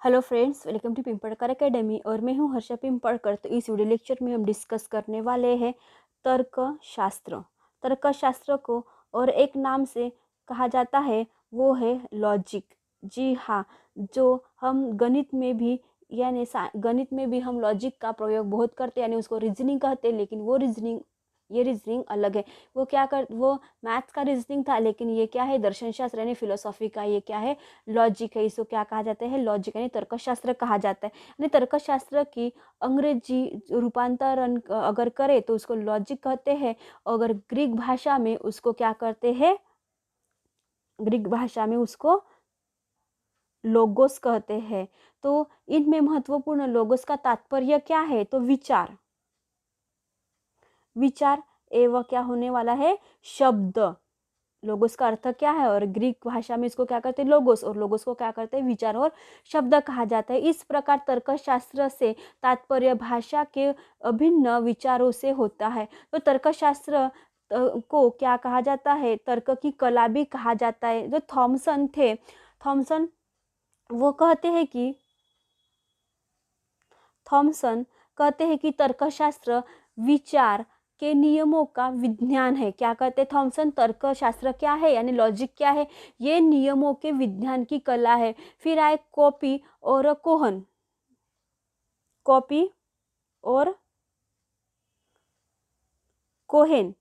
Hello friends, welcome to Pimpadkar academy और मैं हूं हर्षा पिंपड़कर। तो इस वीडियो लेक्चर में हम डिस्कस करने वाले हैं तर्कशास्त्र। तर्कशास्त्र को और एक नाम से कहा जाता है वो है लॉजिक। जी हाँ, जो हम गणित में भी गणित में भी हम लॉजिक का प्रयोग बहुत करते हैं, यानी उसको रीजनिंग कहते हैं। लेकिन ये रीजनिंग अलग है। वो मैथ्स का रीजनिंग था, लेकिन ये क्या है, दर्शन शास्त्र यानी फिलोसॉफी का ये क्या है, लॉजिक है। इसको क्या कहा जाता है, लॉजिक यानी तर्कशास्त्र कहा जाता है। यानी तर्कशास्त्र की अंग्रेजी रूपांतरण अगर करे तो उसको लॉजिक कहते हैं। अगर ग्रीक भाषा में उसको क्या करते हैं, ग्रीक भाषा में उसको लोगोस कहते हैं। तो इनमें महत्वपूर्ण लोगोस का तात्पर्य क्या है, तो विचार। विचार एवं क्या होने वाला है, शब्द। लोगोस का अर्थ क्या है, और ग्रीक भाषा में इसको क्या करते हैं, लोगोस, और लोगोस को क्या करते हैं, विचार और शब्द कहा जाता है। इस प्रकार तर्कशास्त्र से तात्पर्य भाषा के अभिन्न विचारों से होता है। तो तर्कशास्त्र को क्या कहा जाता है, तर्क की कला भी कहा जाता है। जो थॉमसन थे, थॉमसन वो कहते हैं कि थॉमसन कहते हैं कि तर्कशास्त्र विचार के नियमों का विज्ञान है। क्या कहते हैं थॉमसन, तर्कशास्त्र क्या है यानी लॉजिक क्या है, ये नियमों के विज्ञान की कला है। फिर आए कॉपी और कोहन। कॉपी और कोहेन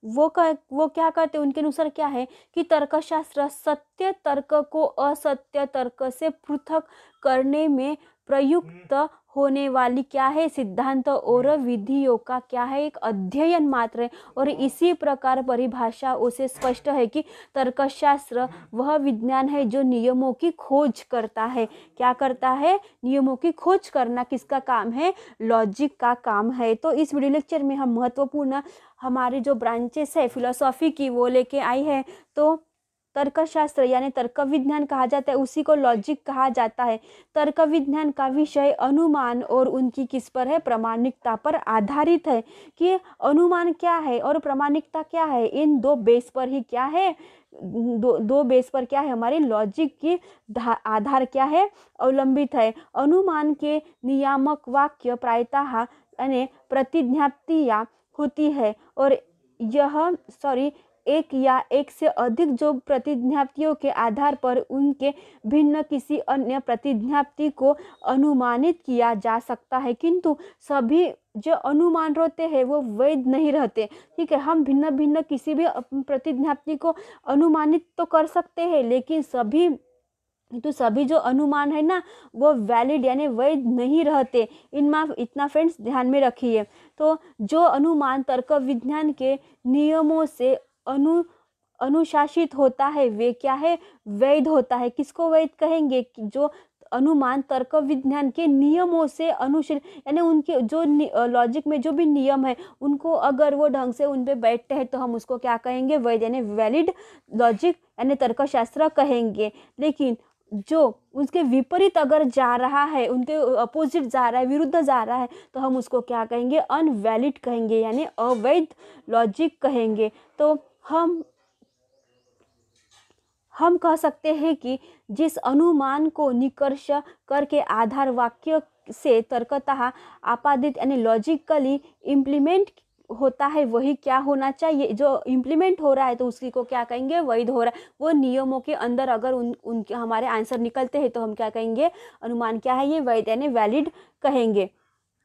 वो क्या करते हैं, उनके अनुसार क्या है कि तर्कशास्त्र सत्य तर्क को असत्य तर्क से पृथक करने में प्रयुक्त होने वाली क्या है, सिद्धांत और विधियों का क्या है, एक अध्ययन मात्र है। और इसी प्रकार परिभाषा उसे स्पष्ट है कि तर्कशास्त्र वह विज्ञान है जो नियमों की खोज करता है। क्या करता है, नियमों की खोज करना किसका काम है, लॉजिक का काम है। तो इस वीडियो लेक्चर में हम महत्वपूर्ण हमारी जो ब्रांचेस है फिलोसॉफी की वो लेके आई है। तो तर्कशास्त्र यानी तर्क विज्ञान कहा जाता है, उसी को लॉजिक कहा जाता है। तर्क विज्ञान का विषय अनुमान और उनकी किस पर है, प्रामाणिकता पर आधारित है। कि अनुमान क्या है और प्रामाणिकता क्या है, इन दो बेस पर ही क्या है, दो बेस पर क्या है, हमारी लॉजिक की आधार क्या है, अवलंबित है। अनुमान के नियामक वाक्य प्रायतः यानी प्रतिज्ञाप्तियां होती है, और एक या एक से अधिक जो प्रतिज्ञाप्तियों के आधार पर उनके भिन्न किसी अन्य प्रतिज्ञाप्ति को अनुमानित किया जा सकता है। किंतु सभी जो अनुमान रहते हैं वो वैध नहीं रहते। ठीक है, हम भिन्न भिन्न किसी भी प्रतिज्ञाप्ति को अनुमानित तो कर सकते हैं, लेकिन सभी जो अनुमान है ना वो वैलिड यानी वैध नहीं रहते। इनमें इतना फ्रेंड्स ध्यान में रखिए। तो जो अनुमान तर्क विज्ञान के नियमों से अनुशासित होता है वे क्या है, वैध होता है। किसको वैध कहेंगे, जो अनुमान तर्क विज्ञान के नियमों से अनुशील यानी उनके जो लॉजिक में जो भी नियम है उनको अगर वो ढंग से उन पे बैठते हैं तो हम उसको क्या कहेंगे, वैध यानी वैलिड लॉजिक यानी तर्कशास्त्र कहेंगे। लेकिन जो उसके विपरीत अगर जा रहा है, उनके अपोजिट जा रहा है, विरुद्ध जा रहा है, तो हम उसको क्या कहेंगे, अनवैलिड कहेंगे यानी अवैध लॉजिक कहेंगे। तो हम कह सकते हैं कि जिस अनुमान को निष्कर्ष करके आधार वाक्य से तर्कतः आपादित यानी लॉजिकली इम्प्लीमेंट होता है वही क्या होना चाहिए, जो इम्प्लीमेंट हो रहा है तो उसी को क्या कहेंगे, वैध हो रहा है। वो नियमों के अंदर अगर उनके हमारे आंसर निकलते हैं तो हम क्या कहेंगे, अनुमान क्या है, ये वैध यानी वैलिड कहेंगे।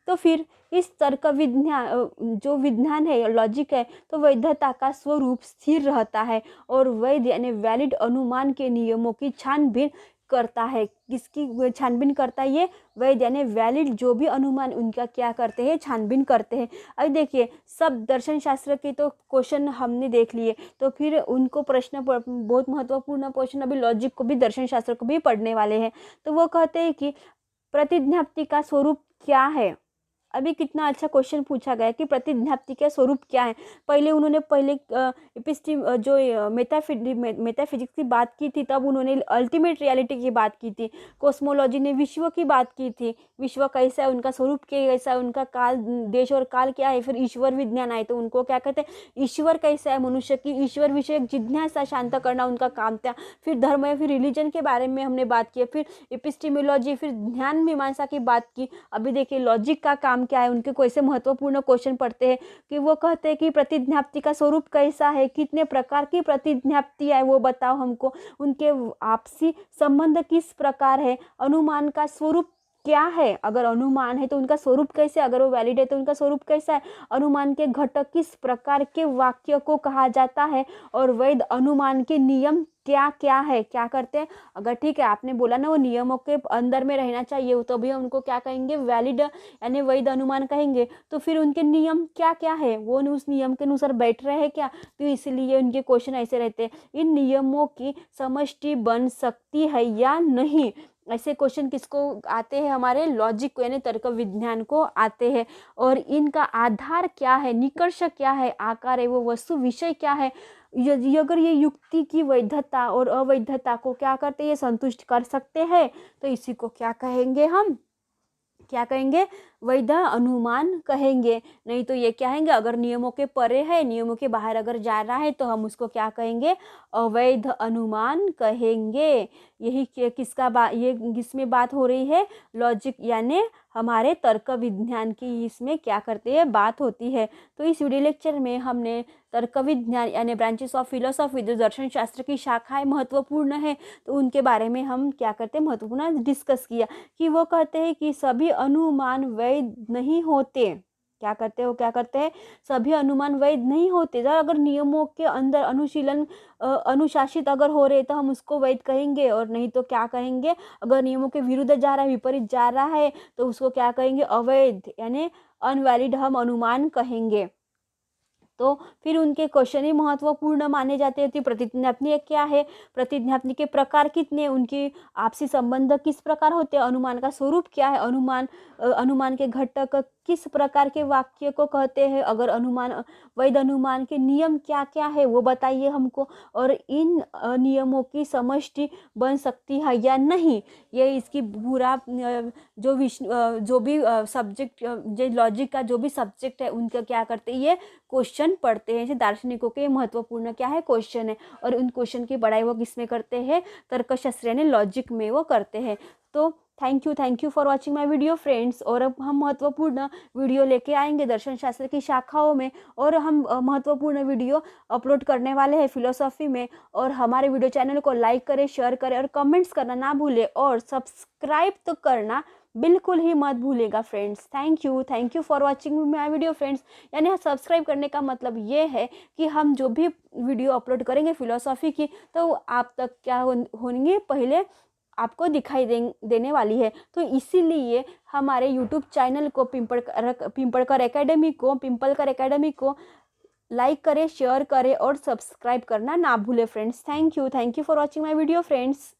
तो फिर इस तर्क विज्ञान जो विज्ञान है लॉजिक है, तो वैधता का स्वरूप स्थिर रहता है और वैध यानी वैलिड अनुमान के नियमों की छानबीन करता है। किसकी छानबीन करता है, ये वैध यानी वैलिड जो भी अनुमान उनका क्या करते हैं, छानबीन करते हैं। अब देखिए सब दर्शन शास्त्र के तो क्वेश्चन हमने देख लिए, तो फिर उनको प्रश्न बहुत महत्वपूर्ण क्वेश्चन अभी लॉजिक को भी दर्शन शास्त्र को भी पढ़ने वाले हैं। तो वो कहते हैं कि प्रतिज्ञाप्ति का स्वरूप क्या है, अभी कितना अच्छा क्वेश्चन पूछा गया कि प्रतिज्ञप्ति का स्वरूप क्या है। पहले उन्होंने एपिस्टीम जो मेटाफिजिक्स की बात की थी, तब उन्होंने अल्टीमेट रियलिटी की बात की थी। कॉस्मोलॉजी ने विश्व की बात की थी, विश्व कैसा है, उनका स्वरूप कैसा है, उनका काल, देश और काल क्या है। फिर ईश्वर विज्ञान आए तो उनको क्या कहते हैं, ईश्वर कैसा है, मनुष्य की ईश्वर विषयक जिज्ञासा शांत करना उनका काम था। फिर धर्म या फिर रिलीजन के बारे में हमने बात की। फिर एपिस्टेमोलॉजी, फिर ध्यान मीमांसा की बात की। अभी देखिए लॉजिक का काम क्या है, उनके कैसे महत्वपूर्ण क्वेश्चन पढ़ते हैं कि वो कहते हैं कि प्रतिज्ञप्ति का स्वरूप कैसा है, कितने प्रकार की प्रतिज्ञप्ति है वो बताओ हमको, उनके आपसी संबंध किस प्रकार है, अनुमान का स्वरूप क्या है, अगर अनुमान है तो उनका स्वरूप कैसे, अगर वो वैलिड है तो उनका स्वरूप कैसा है, अनुमान के घटक किस प्रकार के वाक्य को कहा जाता है, और वैध अनुमान के नियम क्या क्या है, क्या करते हैं। अगर ठीक है आपने बोला ना वो नियमों के अंदर में रहना चाहिए, तो भी उनको क्या कहेंगे, वैलिड यानी वैध अनुमान कहेंगे। तो फिर उनके नियम क्या क्या है, वो उस नियम के अनुसार बैठ रहे हैं क्या, तो इसलिए उनके क्वेश्चन ऐसे रहते हैं, इन नियमों की समष्टि बन सकती है या नहीं। ऐसे क्वेश्चन किसको आते हैं, हमारे लॉजिक को यानी तर्क विज्ञान को आते हैं। और इनका आधार क्या है, निष्कर्ष क्या है, आकार है, वो वस्तु विषय क्या है, अगर ये युक्ति की वैधता और अवैधता को क्या करते हैं, ये संतुष्ट कर सकते हैं, तो इसी को क्या कहेंगे, हम क्या कहेंगे, वैध अनुमान कहेंगे। नहीं तो ये क्या कहेंगे, अगर नियमों के परे है, नियमों के बाहर अगर जा रहा है, तो हम उसको क्या कहेंगे, अवैध अनुमान कहेंगे। यही ये किसमें बात हो रही है, लॉजिक यानी हमारे तर्क विज्ञान की इसमें क्या करते हैं, बात होती है। तो इस वीडियो लेक्चर में हमने तर्क विज्ञान यानी ब्रांचेस ऑफ फिलोसॉफी, जो दर्शन शास्त्र की शाखाएं महत्वपूर्ण है, तो उनके बारे में हम क्या करते हैं, महत्वपूर्ण डिस्कस किया कि वो कहते हैं कि सभी अनुमान वैध नहीं होते। क्या करते हो, क्या करते हैं, सभी अनुमान वैध नहीं होते। अगर नियमों के अंदर अनुशीलन अनुशासित अगर हो रहे तो हम उसको वैध कहेंगे, और नहीं तो क्या कहेंगे, अगर नियमों के विरुद्ध जा रहा है, विपरीत जा रहा है, तो उसको क्या कहेंगे, अवैध यानी अनवैलिड हम अनुमान कहेंगे। तो फिर उनके क्वेश्चन ही महत्वपूर्ण माने जाते हैं। प्रतिज्ञापनी क्या है, प्रतिज्ञापनी के प्रकार कितने, उनकी आपसी संबंध किस प्रकार होते हैं, अनुमान का स्वरूप क्या है, अनुमान के घटक किस प्रकार के वाक्य को कहते हैं, अगर अनुमान वैध अनुमान के नियम क्या क्या है वो बताइए हमको, और इन नियमों की समष्टि बन सकती है या नहीं। ये इसकी पूरा जो भी सब्जेक्ट, जो लॉजिक का जो भी सब्जेक्ट है, उनका क्या करते हैं, ये क्वेश्चन पढ़ते हैं। जैसे दार्शनिकों के महत्वपूर्ण क्या है, क्वेश्चन है, और उन क्वेश्चन की पढ़ाई वो किस में करते हैं, तर्कशास्त्र यानी लॉजिक में वो करते हैं। तो thank you for watching my video friends. और अब हम महत्वपूर्ण वीडियो लेके आएंगे दर्शन शास्त्र की शाखाओं में, और हम महत्वपूर्ण वीडियो अपलोड करने वाले हैं फिलोसॉफी में। और हमारे वीडियो चैनल को लाइक करें, शेयर करें, और कमेंट्स करना ना भूलें, और सब्सक्राइब तो करना बिल्कुल ही मत भूलेगा friends. Thank you for watching my video friends. यानी सब्सक्राइब करने का मतलब ये है कि हम जो भी वीडियो अपलोड करेंगे फिलोसॉफी की, तो आप तक क्या होंगे, पहले आपको दिखाई देने वाली है। तो इसीलिए हमारे यूट्यूब चैनल को पिंपलकर एकेडमी को लाइक करें, शेयर करें, और सब्सक्राइब करना ना भूले friends. Thank you for watching my video friends.